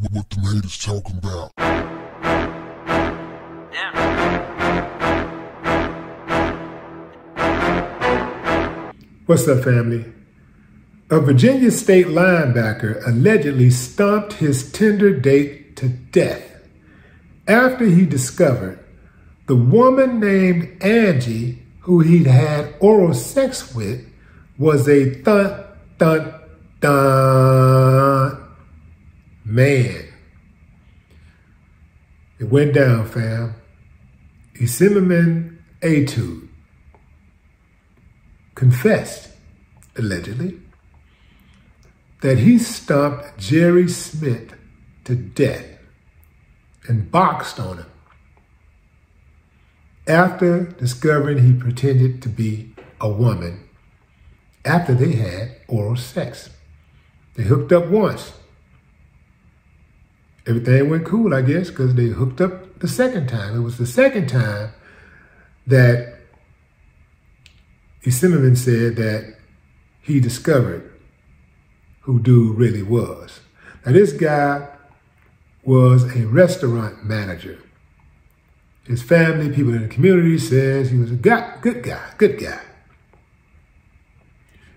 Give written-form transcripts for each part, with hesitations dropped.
What the haters talking about? What's up, family? A Virginia State linebacker allegedly stomped his Tinder date to death after he discovered the woman named Angie, who he'd had oral sex with, was a man. It went down, fam. Zimmerman Etude confessed, allegedly, that he stomped Jerry Smith to death and boxed on him after discovering he pretended to be a woman after they had oral sex. They hooked up once. Everything went cool, I guess, because they hooked up the second time. It was the second time that Zimmerman said that he discovered who dude really was. Now, this guy was a restaurant manager. His family, people in the community says he was a good guy.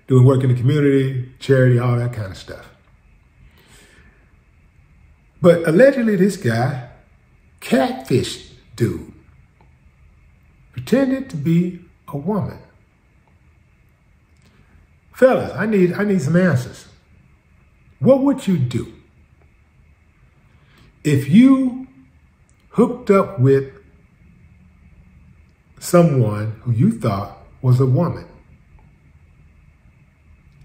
Doing work in the community, charity, all that kind of stuff. But allegedly this guy catfished dude, pretended to be a woman. Fellas, I need some answers. What would you do if you hooked up with someone who you thought was a woman?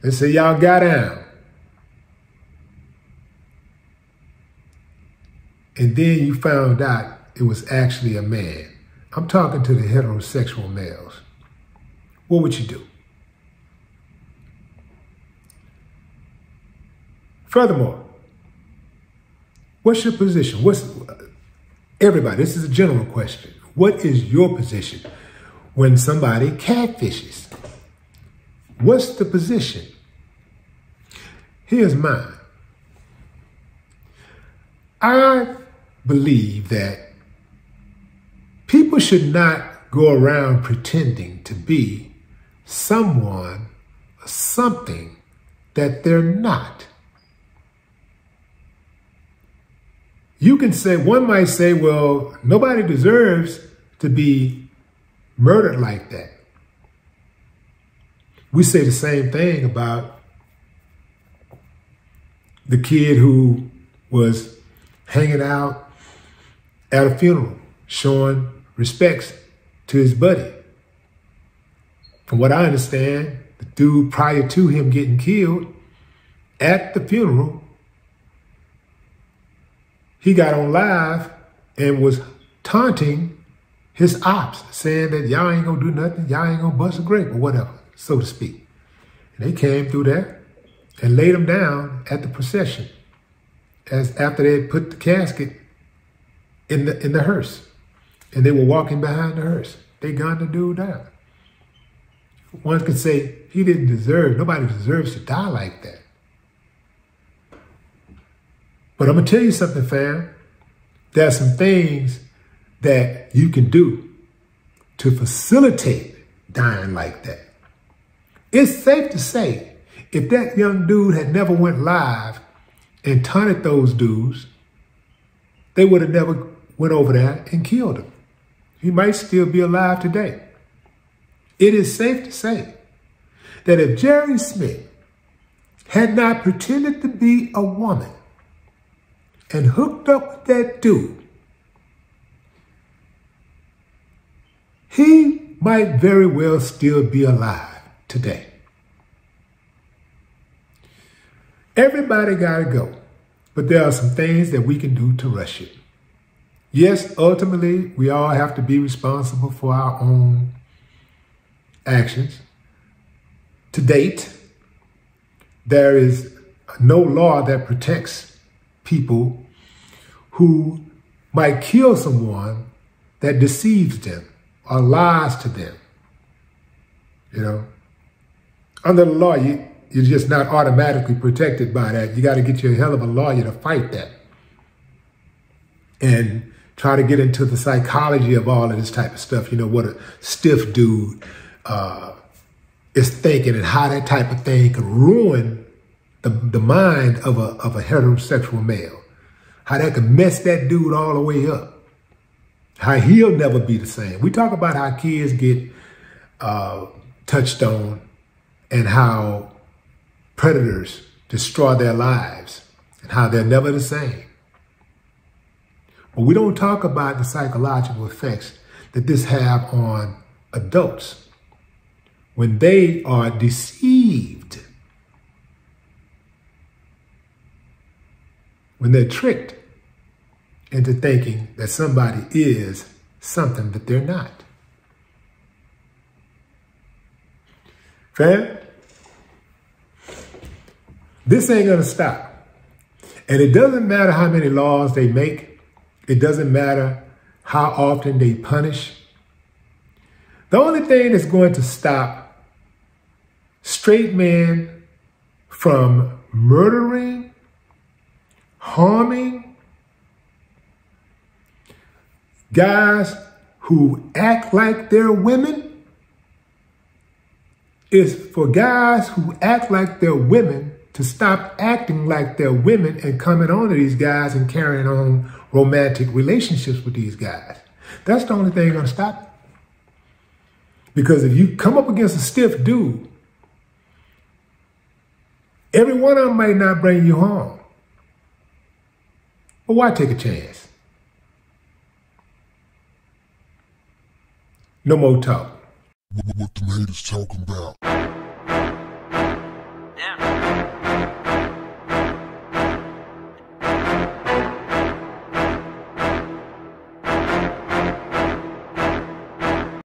Let's say y'all got down, and then you found out it was actually a man. I'm talking to the heterosexual males. What would you do? Furthermore, what's your position? Everybody, this is a general question. What is your position when somebody catfishes? What's the position? Here's mine. I believe that people should not go around pretending to be someone or something that they're not. You can say, one might say, well, nobody deserves to be murdered like that. We say the same thing about the kid who was hanging out at a funeral, showing respects to his buddy. From what I understand, the dude prior to him getting killed at the funeral, he got on live and was taunting his ops, saying that y'all ain't gonna do nothing, y'all ain't gonna bust a grape or whatever, so to speak. And they came through there and laid him down at the procession after they had put the casket in the hearse. And they were walking behind the hearse. They gunned the dude down. One could say he didn't deserve, nobody deserves to die like that. But I'm gonna tell you something, fam. There are some things that you can do to facilitate dying like that. It's safe to say, if that young dude had never went live and taunted those dudes, they would have never went over there and killed him. He might still be alive today. It is safe to say that if Jerry Smith had not pretended to be a woman and hooked up with that dude, he might very well still be alive today. Everybody gotta go, but there are some things that we can do to rush it. Yes, ultimately, we all have to be responsible for our own actions. To date, there is no law that protects people who might kill someone that deceives them or lies to them. You know, under the law, you're just not automatically protected by that. You got to get you a hell of a lawyer to fight that. and try to get into the psychology of all of this type of stuff. You know, what a stiff dude is thinking and how that type of thing can ruin the mind of a heterosexual male. How that can mess that dude all the way up. How he'll never be the same. We talk about how kids get touched on and how predators destroy their lives and how they're never the same. But we don't talk about the psychological effects that this have on adults when they are deceived, when they're tricked into thinking that somebody is something that they're not. Fam, this ain't gonna stop. And it doesn't matter how many laws they make. It doesn't matter how often they punish. The only thing that's going to stop straight men from murdering, harming, guys who act like they're women is for guys who act like they're women to stop acting like they're women and coming on to these guys and carrying on romantic relationships with these guys. That's the only thing gonna stop it. Because if you come up against a stiff dude, every one of them might not bring you home. But why take a chance? No more talk. What the haters talking about? Yeah.